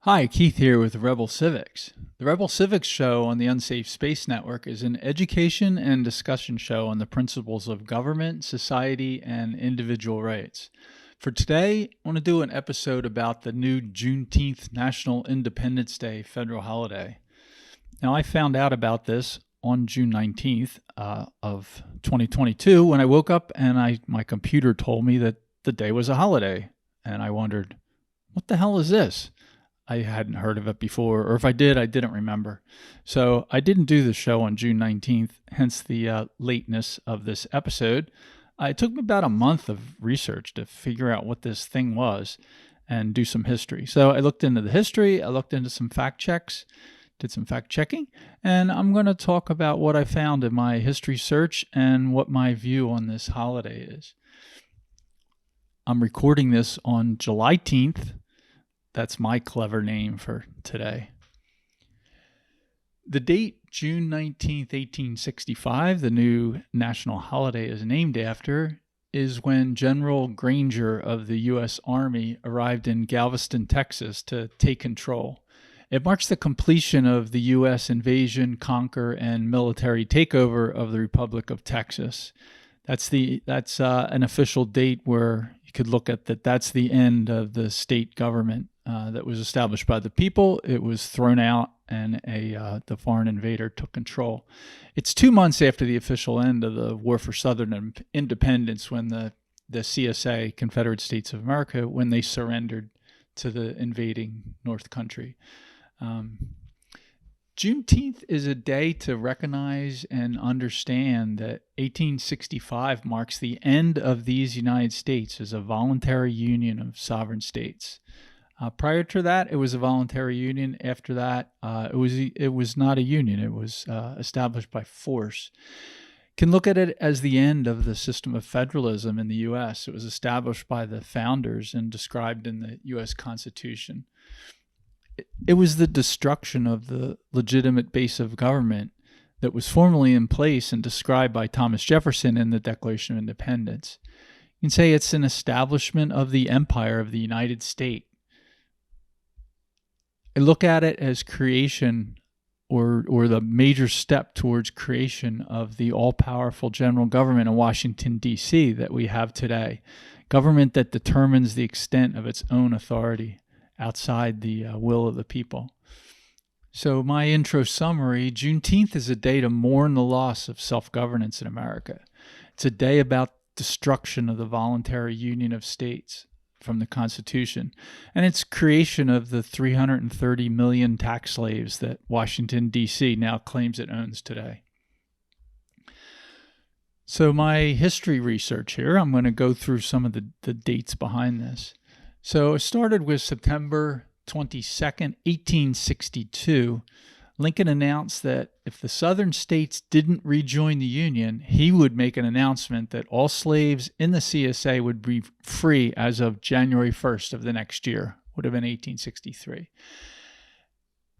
Hi, Keith here with Rebel Civics. The Rebel Civics show on the Unsafe Space Network is an education and discussion show on the principles of government, society, and individual rights. For today, I want to do an episode about the new Juneteenth National Independence Day federal holiday. Now, I found out about this on June 19th of 2022 when I woke up and my computer told me that the day was a holiday. And I wondered, what the hell is this? I hadn't heard of it before, or if I did, I didn't remember. So I didn't do the show on June 19th, hence the lateness of this episode. It took me about a month of research to figure out what this thing was and do some history. So I looked into the history, I looked into some fact checks, did some fact checking, and I'm going to talk about what I found in my history search and what my view on this holiday is. I'm recording this on Julyteenth. That's my clever name for today. The date, June 19th, 1865, the new national holiday is named after, is when General Granger of the U.S. Army arrived in Galveston, Texas to take control. It marks the completion of the U.S. invasion, conquer, and military takeover of the Republic of Texas. That's an official date where you could look at that. That's the end of the state government that was established by the people. It was thrown out, and the foreign invader took control. It's 2 months after the official end of the War for Southern Independence, when the CSA, Confederate States of America, when they surrendered to the invading North Country. Juneteenth is a day to recognize and understand that 1865 marks the end of these United States as a voluntary union of sovereign states. Prior to that, it was a voluntary union. After that, it was not a union. It was established by force. Can look at it as the end of the system of federalism in the U.S. It was established by the founders and described in the U.S. Constitution. It was the destruction of the legitimate base of government that was formally in place and described by Thomas Jefferson in the Declaration of Independence. You can say it's an establishment of the empire of the United States. I look at it as creation or the major step towards creation of the all-powerful general government in Washington, D.C. that we have today. Government that determines the extent of its own authority outside the will of the people. So my intro summary, Juneteenth is a day to mourn the loss of self-governance in America. It's a day about destruction of the voluntary union of states from the Constitution, and its creation of the 330 million tax slaves that Washington, D.C. now claims it owns today. So my history research here, I'm going to go through some of the dates behind this. So it started with September 22nd, 1862. Lincoln announced that if the Southern states didn't rejoin the Union, he would make an announcement that all slaves in the CSA would be free as of January 1st of the next year, would have been 1863.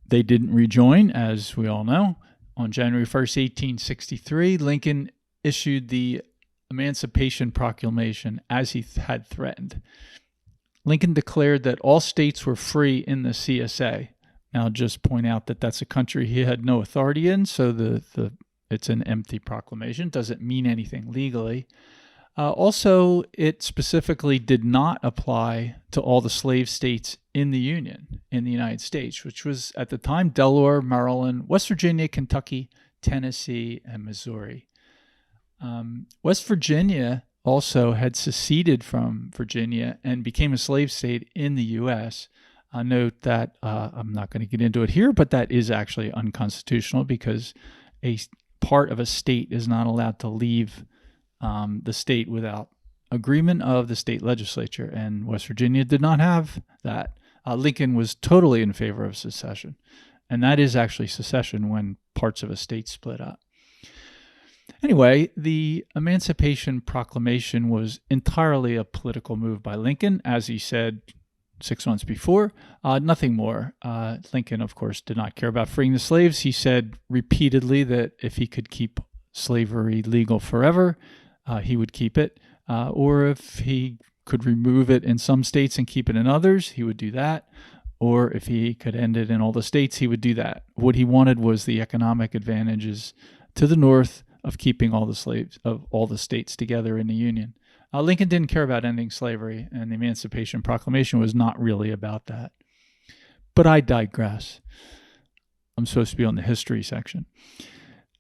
They didn't rejoin, as we all know. On January 1st, 1863, Lincoln issued the Emancipation Proclamation as he had threatened. Lincoln declared that all states were free in the CSA. Now, I'll just point out that that's a country he had no authority in, so it's an empty proclamation. Doesn't mean anything legally. Also, it specifically did not apply to all the slave states in the Union, in the United States, which was at the time Delaware, Maryland, West Virginia, Kentucky, Tennessee, and Missouri. West Virginia also had seceded from Virginia and became a slave state in the U.S. Note that I'm not going to get into it here, but that is actually unconstitutional because a part of a state is not allowed to leave the state without agreement of the state legislature, and West Virginia did not have that. Lincoln was totally in favor of secession, and that is actually secession when parts of a state split up. Anyway, the Emancipation Proclamation was entirely a political move by Lincoln, as he said 6 months before. Nothing more. Lincoln, of course, did not care about freeing the slaves. He said repeatedly that if he could keep slavery legal forever, he would keep it. Or if he could remove it in some states and keep it in others, he would do that. or if he could end it in all the states, he would do that. What he wanted was the economic advantages to the North of keeping all the slaves of all the states together in the Union. Lincoln didn't care about ending slavery, and the Emancipation Proclamation was not really about that. But I digress. I'm supposed to be on the history section.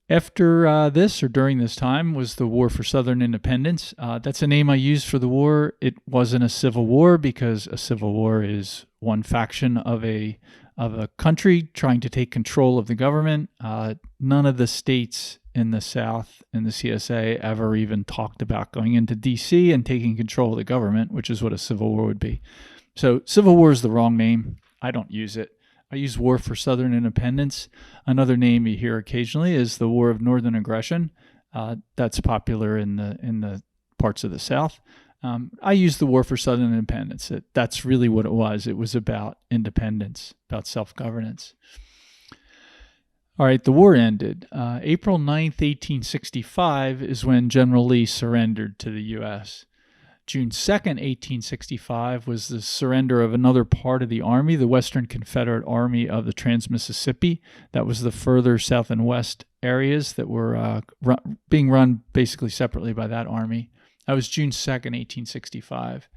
After this, or during this time, was the War for Southern Independence. That's a name I used for the war. It wasn't a civil war, because a civil war is one faction of a country trying to take control of the government. None of the states in the South in the CSA ever even talked about going into D.C. and taking control of the government, which is what a civil war would be. So civil war is the wrong name. I don't use it. I use War for Southern Independence. Another name you hear occasionally is the War of Northern Aggression. That's popular in the parts of the South. I use the War for Southern Independence. That's really what it was. It was about independence, about self-governance. All right, the war ended. April 9th, 1865 is when General Lee surrendered to the U.S. June 2nd, 1865 was the surrender of another part of the Army, the Western Confederate Army of the Trans-Mississippi. That was the further south and west areas that were being run basically separately by that army. That was June 2nd, 1865.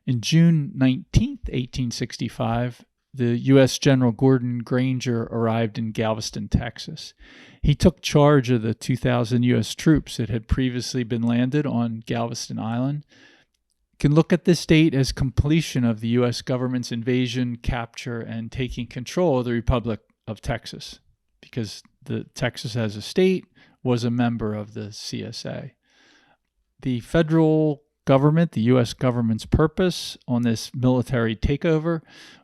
In June 19th, 1865, the U.S. General Granger arrived in Galveston, Texas. He took charge of the 2,000 U.S. troops that had previously been landed on Galveston Island. Can look at this date as completion of the U.S. government's invasion, capture, and taking control of the Republic of Texas, because Texas as a state was a member of the CSA. The federal government, the U.S. government's purpose on this military takeover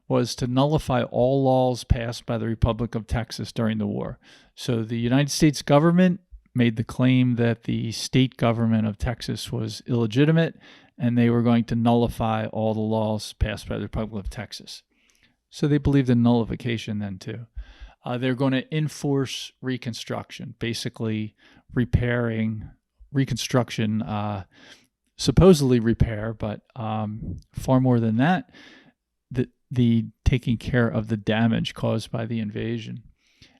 was to nullify all laws passed by the Republic of Texas during the war. So the United States government made the claim that the state government of Texas was illegitimate, and they were going to nullify all the laws passed by the Republic of Texas. So they believed in nullification then too. They're going to enforce Reconstruction, basically Reconstruction, supposedly repair, but far more than that, the taking care of the damage caused by the invasion.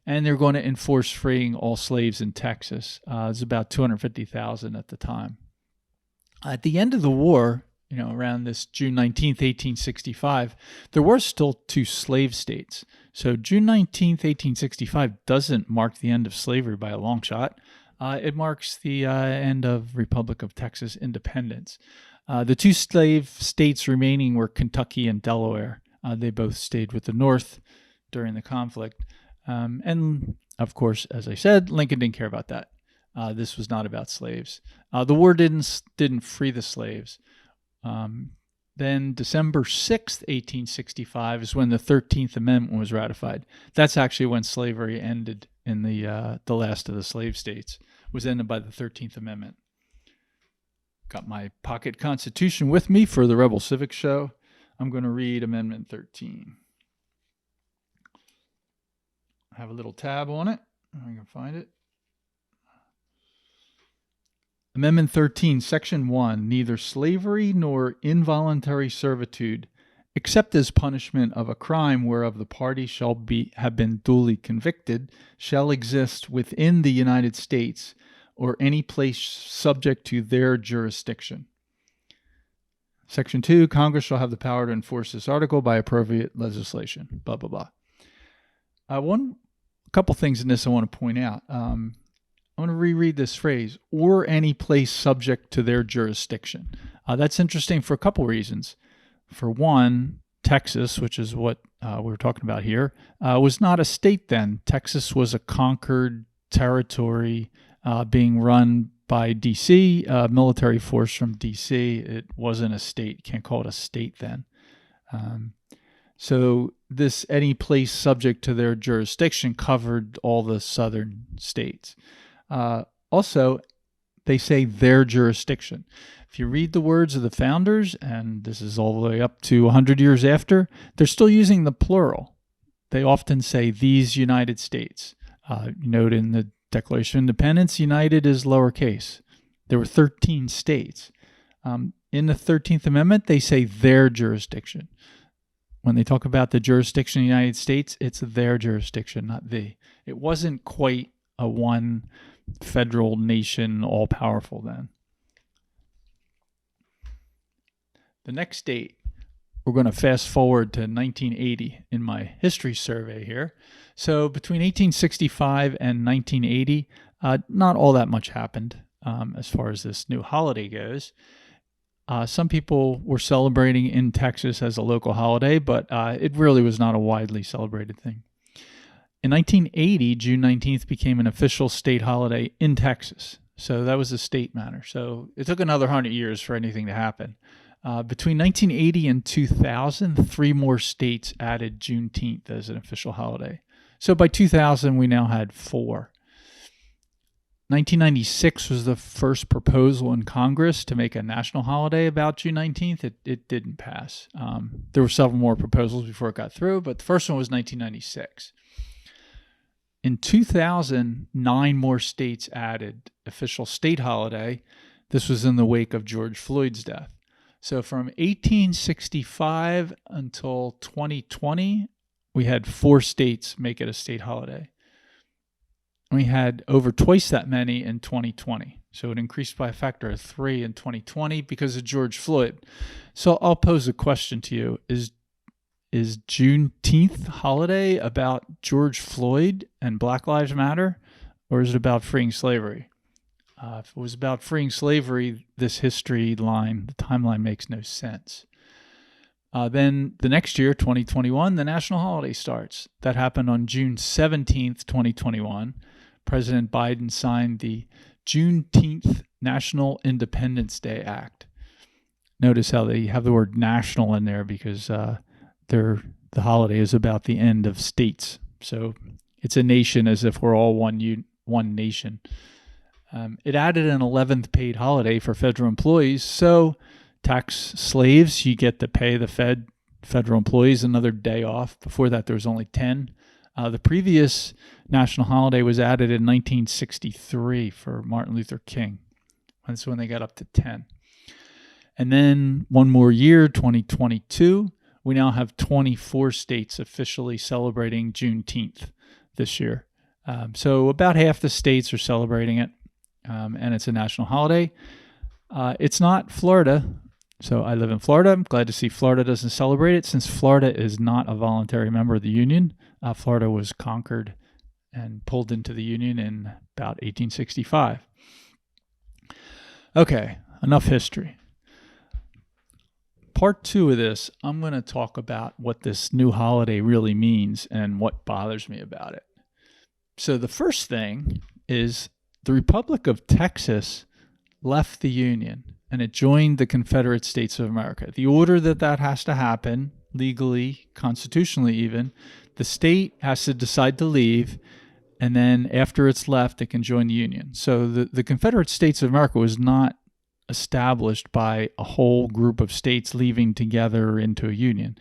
And they're going to enforce freeing all slaves in Texas. It's about 250,000 at the time. At the end of the war, around this June 19th, 1865, there were still two slave states. So June 19th, 1865 doesn't mark the end of slavery by a long shot. It marks the end of Republic of Texas independence. The two slave states remaining were Kentucky and Delaware. They both stayed with the North during the conflict. And of course, as I said, Lincoln didn't care about that. This was not about slaves. The war didn't free the slaves. Then December 6th, 1865 is when the 13th Amendment was ratified. That's actually when slavery ended in the last of the slave states. It was ended by the 13th Amendment. Got my pocket Constitution with me for the Rebel Civics show. I'm going to read Amendment 13. I have a little tab on it. I can find it. Amendment 13, Section 1, neither slavery nor involuntary servitude, except as punishment of a crime whereof the party shall have been duly convicted, shall exist within the United States or any place subject to their jurisdiction. Section 2, Congress shall have the power to enforce this article by appropriate legislation, blah, blah, blah. A couple things in this I want to point out. I want to reread this phrase, or any place subject to their jurisdiction. That's interesting for a couple reasons. For one, Texas, which is what we're talking about here, was not a state then. Texas was a conquered territory being run by D.C., military force from D.C. It wasn't a state. You can't call it a state then. So this any place subject to their jurisdiction covered all the southern states. Also, they say their jurisdiction. If you read the words of the founders, and this is all the way up to 100 years after, they're still using the plural. They often say these United States. Note in the Declaration of Independence, United is lowercase. There were 13 states. In the 13th Amendment, they say their jurisdiction. when they talk about the jurisdiction of the United States, it's their jurisdiction, not the. It wasn't quite a one federal nation, all powerful then. The next date, we're going to fast forward to 1980 in my history survey here. So between 1865 and 1980, not all that much happened as far as this new holiday goes. Some people were celebrating in Texas as a local holiday, but it really was not a widely celebrated thing. In 1980, Juneteenth became an official state holiday in Texas. So that was a state matter. So it took another 100 years for anything to happen. Between 1980 and 2000, 3 more states added Juneteenth as an official holiday. So by 2000, we now had 4. 1996 was the first proposal in Congress to make a national holiday about June 19th. It didn't pass. There were several more proposals before it got through, but the first one was 1996. In 2000, 9 more states added official state holiday. This was in the wake of George Floyd's death. So from 1865 until 2020, we had 4 states make it a state holiday. We had over twice that many in 2020. So it increased by a factor of 3 in 2020 because of George Floyd. So I'll pose a question to you. Is Juneteenth holiday about George Floyd and Black Lives Matter, or is it about freeing slavery? If it was about freeing slavery, this history line, the timeline makes no sense. Then the next year, 2021, the national holiday starts. That happened on June 17th, 2021. President Biden signed the Juneteenth National Independence Day Act. Notice how they have the word national in there because the holiday is about the end of states. So it's a nation as if we're all one nation. It added an 11th paid holiday for federal employees. So tax slaves, you get to pay the federal employees another day off. Before that, there was only 10. The previous national holiday was added in 1963 for Martin Luther King. That's when they got up to 10. And then one more year, 2022, we now have 24 states officially celebrating Juneteenth this year. So about half the states are celebrating it, and it's a national holiday. It's not Florida. So I live in Florida. I'm glad to see Florida doesn't celebrate it since Florida is not a voluntary member of the Union. Florida was conquered and pulled into the Union in about 1865. Okay, enough history. Part 2 of this, I'm going to talk about what this new holiday really means and what bothers me about it. So the first thing is the Republic of Texas left the Union and it joined the Confederate States of America. The order that has to happen, legally, constitutionally even, the state has to decide to leave, and then after it's left, it can join the Union. So the Confederate States of America was not established by a whole group of states leaving together into a union.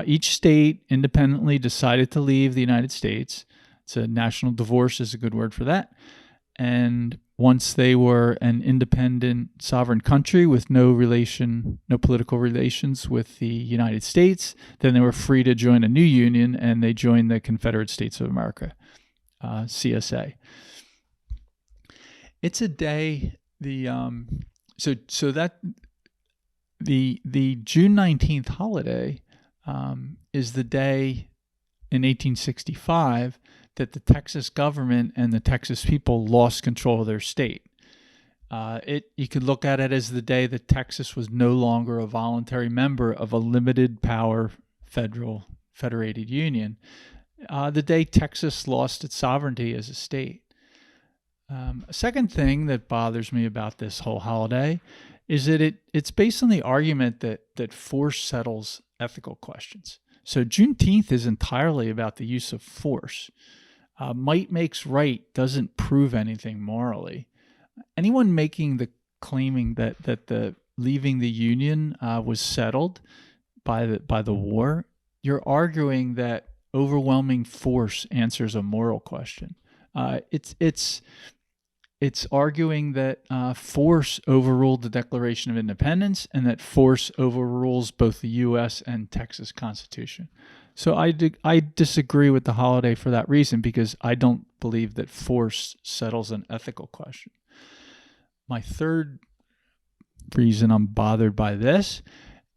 Each state independently decided to leave the United States. It's a national divorce is a good word for that. And once they were an independent sovereign country with no political relations with the United States, then they were free to join a new union, and they joined the Confederate States of America, CSA. It's a day, the June 19th holiday is the day in 1865 that the Texas government and the Texas people lost control of their state. You could look at it as the day that Texas was no longer a voluntary member of a limited power federated union. The day Texas lost its sovereignty as a state. A second thing that bothers me about this whole holiday is that it's based on the argument that force settles ethical questions. So Juneteenth is entirely about the use of force. Might makes right doesn't prove anything morally. Anyone making the claiming that the leaving the Union was settled by the war, you're arguing that overwhelming force answers a moral question. It's it's arguing that force overruled the Declaration of Independence and that force overrules both the U.S. and Texas Constitution. So I disagree with the holiday for that reason, because I don't believe that force settles an ethical question. My third reason I'm bothered by this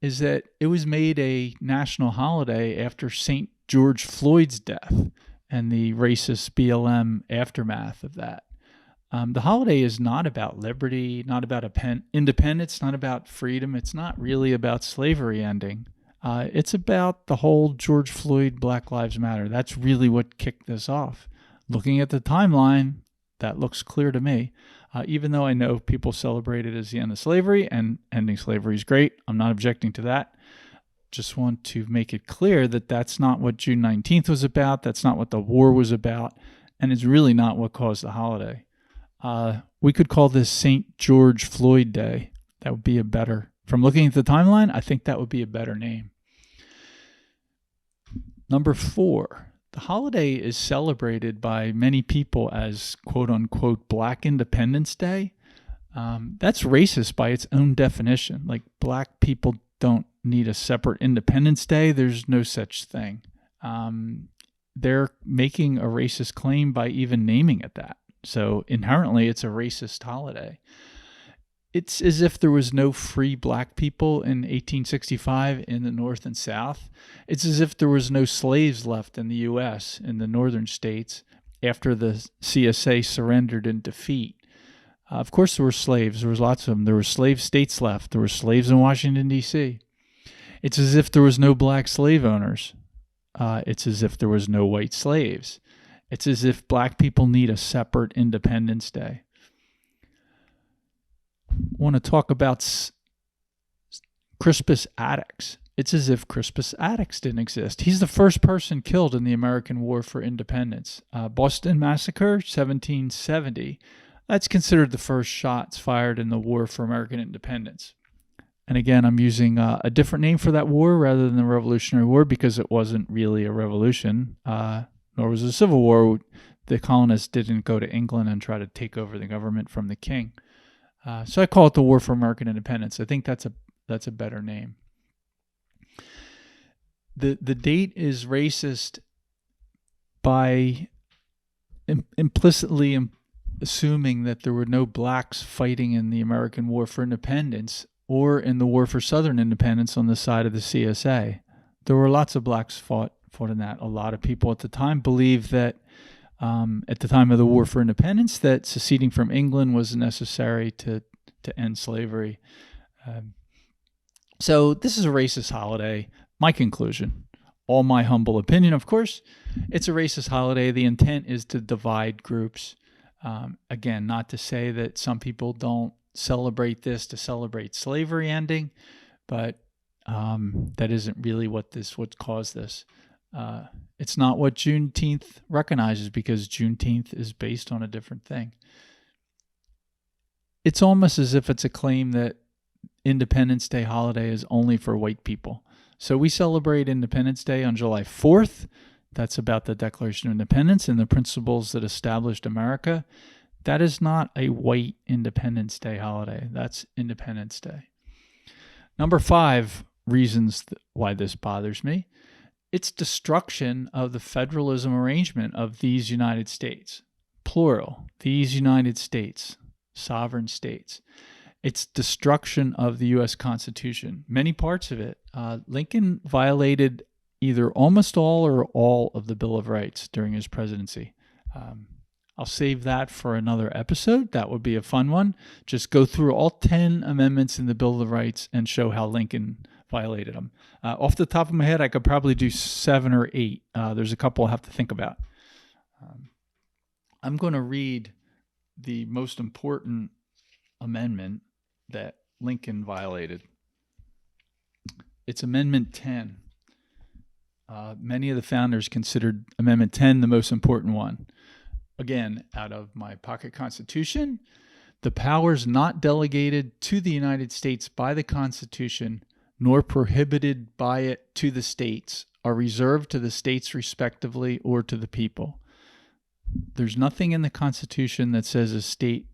is that it was made a national holiday after St. George Floyd's death and the racist BLM aftermath of that. The holiday is not about liberty, not about independence, not about freedom. It's not really about slavery ending. It's about the whole George Floyd Black Lives Matter. That's really what kicked this off. Looking at the timeline, that looks clear to me. Even though I know people celebrate it as the end of slavery, and ending slavery is great. I'm not objecting to that. Just want to make it clear that that's not what June 19th was about. That's not what the war was about. And it's really not what caused the holiday. We could call this St. George Floyd Day. That would be a better, from looking at the timeline, I think that would be a better name. Number 4, the holiday is celebrated by many people as quote unquote Black Independence Day. That's racist by its own definition. Like, black people don't need a separate Independence Day. There's no such thing. They're making a racist claim by even naming it that. So inherently, it's a racist holiday. It's as if there was no free black people in 1865 in the North and South. It's as if there was no slaves left in the U.S. in the northern states after the CSA surrendered in defeat. Of course, there were slaves. There was lots of them. There were slave states left. There were slaves in Washington, D.C. It's as if there was no black slave owners. It's as if there was no white slaves. It's as if black people need a separate Independence Day. I want to talk about Crispus Attucks. It's as if Crispus Attucks didn't exist. He's the first person killed in the American War for Independence. Boston Massacre, 1770. That's considered the first shots fired in the War for American Independence. And again, I'm using a different name for that war rather than the Revolutionary War, because it wasn't really a revolution, nor was it a civil war. The colonists didn't go to England and try to take over the government from the king. So I call it the War for American Independence. I think that's a better name. The date is racist by implicitly assuming that there were no blacks fighting in the American War for Independence or in the War for Southern Independence on the side of the CSA. There were lots of blacks fought in that. A lot of people at the time believed that at the time of the War for Independence that seceding from England was necessary to end slavery. So this is a racist holiday. My conclusion, all my humble opinion, of course, it's a racist holiday. The intent is to divide groups. Again, not to say that some people don't celebrate this to celebrate slavery ending, but that isn't really what caused this. It's not what Juneteenth recognizes, because Juneteenth is based on a different thing. It's almost as if it's a claim that Independence Day holiday is only for white people. So we celebrate Independence Day on July 4th. That's about the Declaration of Independence and the principles that established America. That is not a white Independence Day holiday. That's Independence Day. Number 5 reasons why this bothers me. It's destruction of the federalism arrangement of these United States. Plural. These United States. Sovereign states. It's destruction of the U.S. Constitution. Many parts of it. Lincoln violated either almost all or all of the Bill of Rights during his presidency. I'll save that for another episode. That would be a fun one. Just go through all 10 amendments in the Bill of Rights and show how Lincoln violated them. Off the top of my head, I could probably do 7 or 8. There's a couple I have to think about. I'm going to read the most important amendment that Lincoln violated. It's Amendment 10. Many of the founders considered Amendment 10 the most important one. Again, out of my pocket constitution, the powers not delegated to the United States by the Constitution, nor prohibited by it to the states, are reserved to the states respectively or to the people. There's nothing in the Constitution that says a state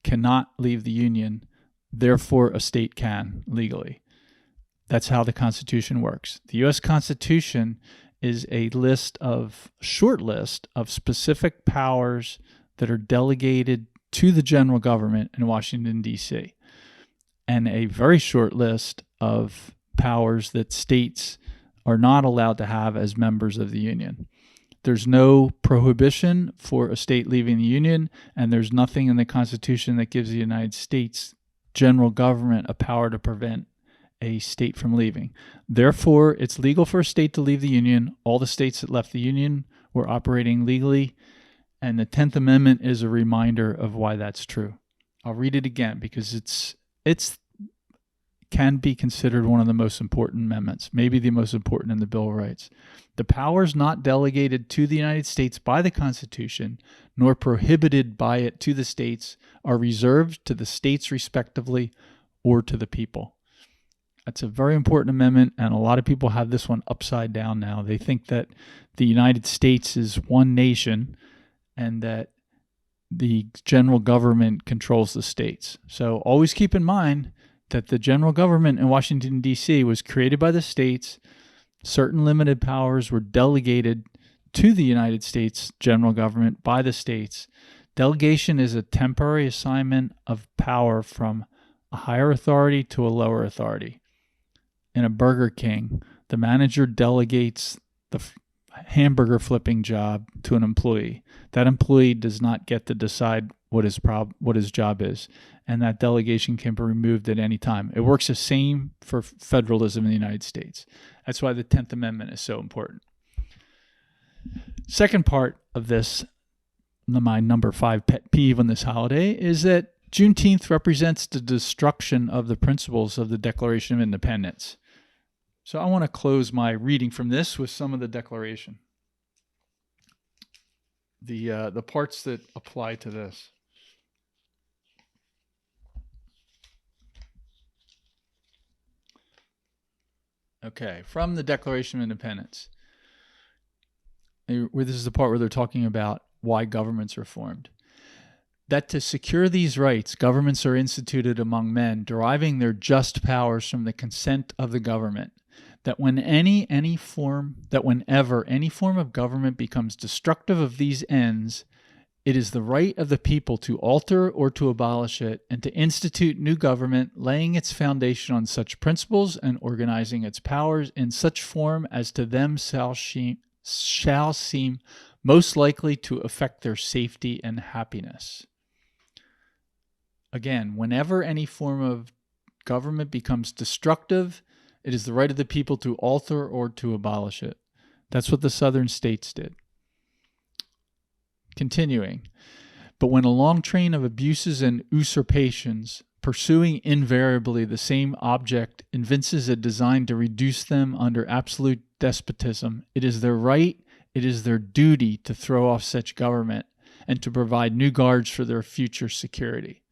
cannot leave the Union, therefore a state can legally. That's how the Constitution works. The U.S. Constitution is a short list of specific powers that are delegated to the general government in Washington, D.C., and a very short list of powers that states are not allowed to have as members of the Union. There's no prohibition for a state leaving the Union, and there's nothing in the Constitution that gives the United States general government a power to prevent a state from leaving. Therefore, it's legal for a state to leave the Union. All the states that left the Union were operating legally, and the 10th Amendment is a reminder of why that's true. I'll read it again because it's can be considered one of the most important amendments, maybe the most important in the Bill of Rights. The powers not delegated to the United States by the Constitution, nor prohibited by it to the states, are reserved to the states respectively or to the people. That's a very important amendment, and a lot of people have this one upside down now. They think that the United States is one nation and that the general government controls the states. So always keep in mind that the general government in Washington, D.C. was created by the states. Certain limited powers were delegated to the United States general government by the states. Delegation is a temporary assignment of power from a higher authority to a lower authority. In a Burger King, the manager delegates the hamburger flipping job to an employee. That employee does not get to decide what his job is, and that delegation can be removed at any time. It works the same for federalism in the United States. That's why the 10th Amendment is so important. Second part of this, my number 5 pet peeve on this holiday, is that Juneteenth represents the destruction of the principles of the Declaration of Independence. So I want to close my reading from this with some of the Declaration. The parts that apply to this. Okay, from the Declaration of Independence. This is the part where they're talking about why governments are formed. That to secure these rights, governments are instituted among men, deriving their just powers from the consent of the government. That whenever any form of government becomes destructive of these ends, it is the right of the people to alter or to abolish it, and to institute new government, laying its foundation on such principles and organizing its powers in such form as to them shall seem most likely to affect their safety and happiness. Again, whenever any form of government becomes destructive, it is the right of the people to alter or to abolish it. That's what the southern states did. Continuing, but when a long train of abuses and usurpations, pursuing invariably the same object, evinces a design to reduce them under absolute despotism, it is their right, it is their duty to throw off such government and to provide new guards for their future security.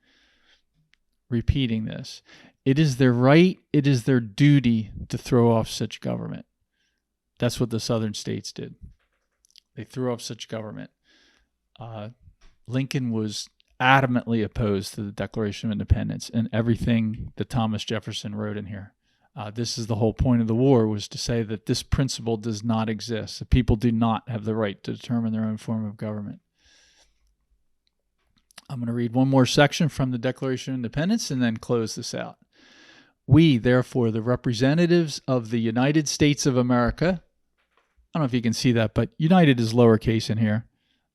Repeating this, it is their right, it is their duty to throw off such government. That's what the southern states did. They threw off such government. Lincoln was adamantly opposed to the Declaration of Independence and everything that Thomas Jefferson wrote in here. This is the whole point of the war, was to say that this principle does not exist. The people do not have the right to determine their own form of government. I'm going to read one more section from the Declaration of Independence and then close this out. We, therefore, the representatives of the United States of America, I don't know if you can see that, but United is lowercase in here,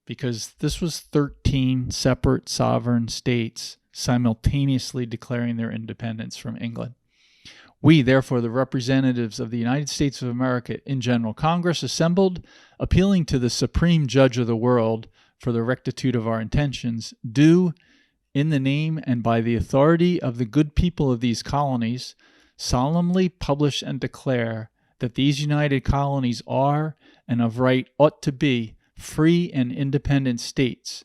because this was 13 separate sovereign states simultaneously declaring their independence from England. We, therefore, the representatives of the United States of America in General Congress assembled, appealing to the Supreme Judge of the world for the rectitude of our intentions, do, in the name and by the authority of the good people of these colonies, solemnly publish and declare that these united colonies are, and of right ought to be, free and independent states,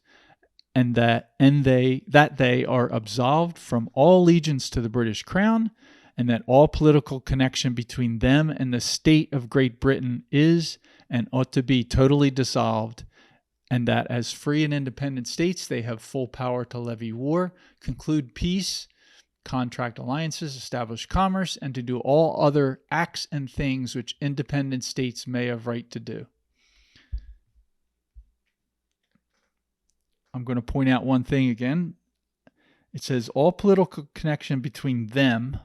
and that they are absolved from all allegiance to the British Crown, and that all political connection between them and the state of Great Britain is and ought to be totally dissolved, and that as free and independent states, they have full power to levy war, conclude peace, contract alliances, establish commerce, and to do all other acts and things which independent states may have right to do. I'm going to point out one thing again. It says all political connection between them,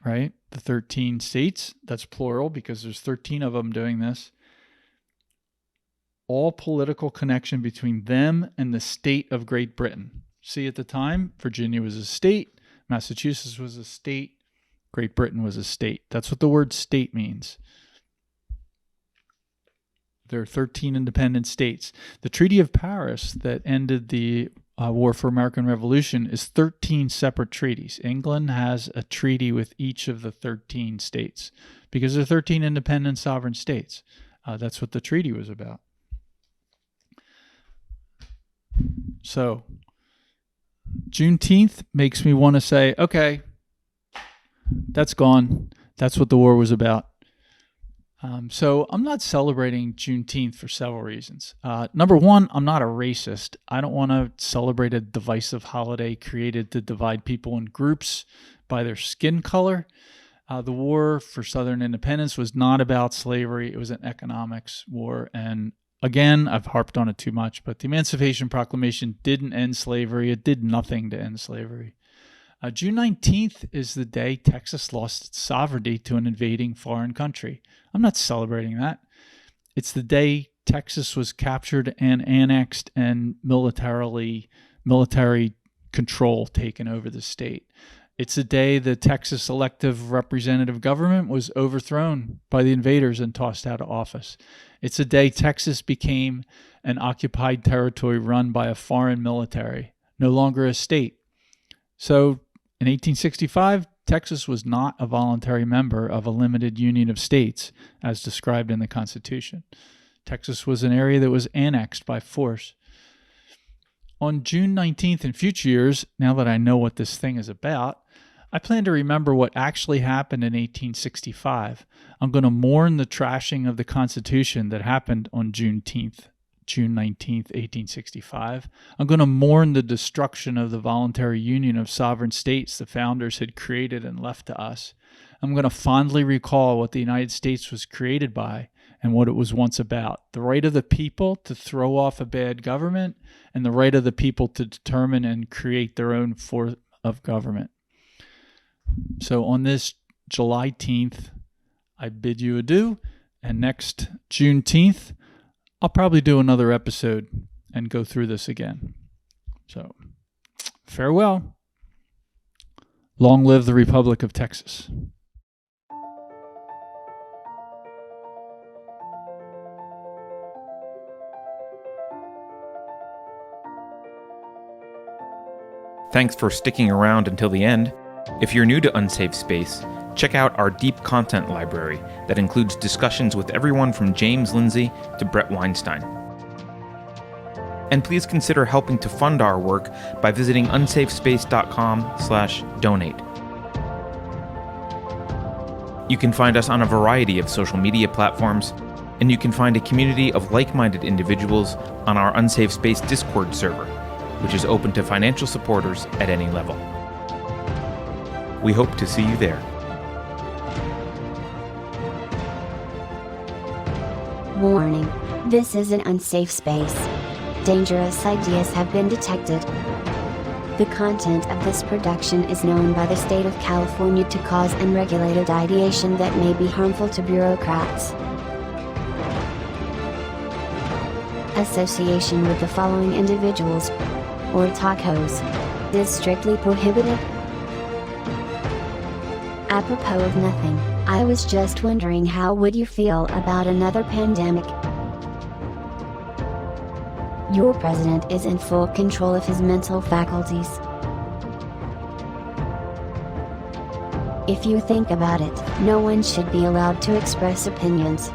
right? The 13 states, that's plural because there's 13 of them doing this. All political connection between them and the state of Great Britain. See, at the time, Virginia was a state, Massachusetts was a state, Great Britain was a state. That's what the word state means. There are 13 independent states. The Treaty of Paris that ended the War for American Revolution is 13 separate treaties. England has a treaty with each of the 13 states because they're 13 independent sovereign states. That's what the treaty was about. So Juneteenth makes me want to say, okay, that's gone. That's what the war was about. So I'm not celebrating Juneteenth for several reasons. Number one, I'm not a racist. I don't want to celebrate a divisive holiday created to divide people in groups by their skin color. The war for Southern independence was not about slavery. It was an economics war. And again, I've harped on it too much, but the Emancipation Proclamation didn't end slavery. It did nothing to end slavery. June 19th is the day Texas lost its sovereignty to an invading foreign country. I'm not celebrating that. It's the day Texas was captured and annexed and military control taken over the state. It's the day the Texas elective representative government was overthrown by the invaders and tossed out of office. It's the day Texas became an occupied territory run by a foreign military, no longer a state. So in 1865, Texas was not a voluntary member of a limited union of states, as described in the Constitution. Texas was an area that was annexed by force. On June 19th in future years, now that I know what this thing is about, I plan to remember what actually happened in 1865. I'm going to mourn the trashing of the Constitution that happened on June 19th, 1865. I'm going to mourn the destruction of the voluntary union of sovereign states the founders had created and left to us. I'm going to fondly recall what the United States was created by and what it was once about. The right of the people to throw off a bad government and the right of the people to determine and create their own form of government. So on this Julyteenth, I bid you adieu, and next Juneteenth, I'll probably do another episode and go through this again. So, farewell. Long live the Republic of Texas. Thanks for sticking around until the end. If you're new to Unsafe Space, check out our deep content library that includes discussions with everyone from James Lindsay to Brett Weinstein. And please consider helping to fund our work by visiting unsafespace.com/donate. You can find us on a variety of social media platforms, and you can find a community of like-minded individuals on our Unsafe Space Discord server, which is open to financial supporters at any level. We hope to see you there. Warning. This is an unsafe space. Dangerous ideas have been detected. The content of this production is known by the state of California to cause unregulated ideation that may be harmful to bureaucrats. Association with the following individuals or tacos is strictly prohibited. Apropos of nothing, I was just wondering how would you feel about another pandemic? Your president is in full control of his mental faculties. If you think about it, no one should be allowed to express opinions.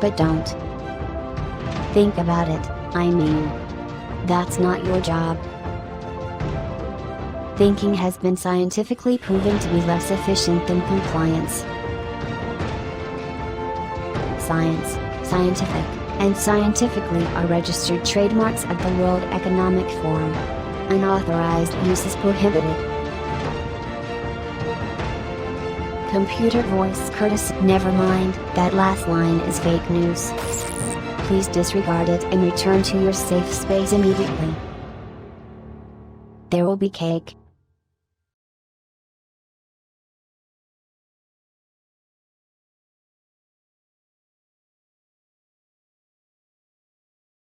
But don't. Think about it, I mean. That's not your job. Thinking has been scientifically proven to be less efficient than compliance. Science, scientific, and scientifically are registered trademarks of the World Economic Forum. Unauthorized use is prohibited. Computer voice courtesy. Never mind, that last line is fake news. Please disregard it and return to your safe space immediately. There will be cake.